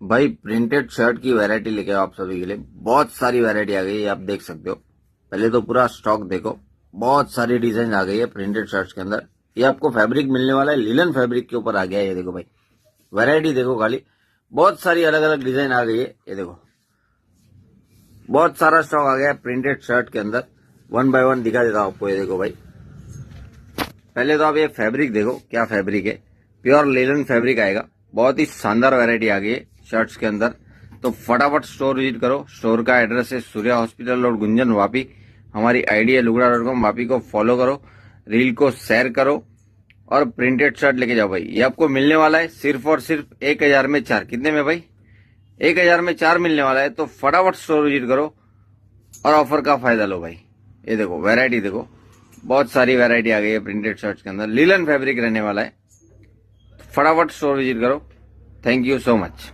भाई printed shirt की variety लेके आओ आप सभी के लिए। बहुत सारी वैरायटी आ गई है, आप देख सकते हो। पहले तो पूरा स्टॉक देखो, बहुत सारी डिजाइन आ गई है प्रिंटेड शर्ट्स के अंदर। ये आपको फैब्रिक मिलने वाला है, लिलन फैब्रिक के ऊपर आ गया है। ये देखो भाई, वैरायटी देखो खाली, बहुत सारी अलग अलग डिजाइन आ गई है। ये देखो, बहुत सारा स्टॉक आ गया है प्रिंटेड शर्ट के अंदर। वन बाय वन दिखा देता हूं आपको। ये देखो भाई, पहले तो आप ये फैब्रिक देखो, क्या फैब्रिक है। प्योर लिलन फैब्रिक आएगा। बहुत ही शानदार वैरायटी आ गई है शर्ट्स के अंदर। तो फटाफट स्टोर विजिट करो। स्टोर का एड्रेस है सूर्या हॉस्पिटल रोड, गुंजन, वापी। हमारी आईडी है lugda.com। वापी को फॉलो करो, रील को शेयर करो और प्रिंटेड शर्ट लेके जाओ भाई। ये आपको मिलने वाला है सिर्फ और सिर्फ 1000 में 4। कितने में भाई? 1000 में 4 मिलने वाला है। तो फटाफट स्टोर विजिट करो और ऑफर का फायदा लो भाई। ये देखो वैरायटी देखो, बहुत सारी वैरायटी आ गई है प्रिंटेड शर्ट्स के अंदर। लिलन फैब्रिक रहने वाला है। फटाफट स्टोर विजिट करो। Thank you so much.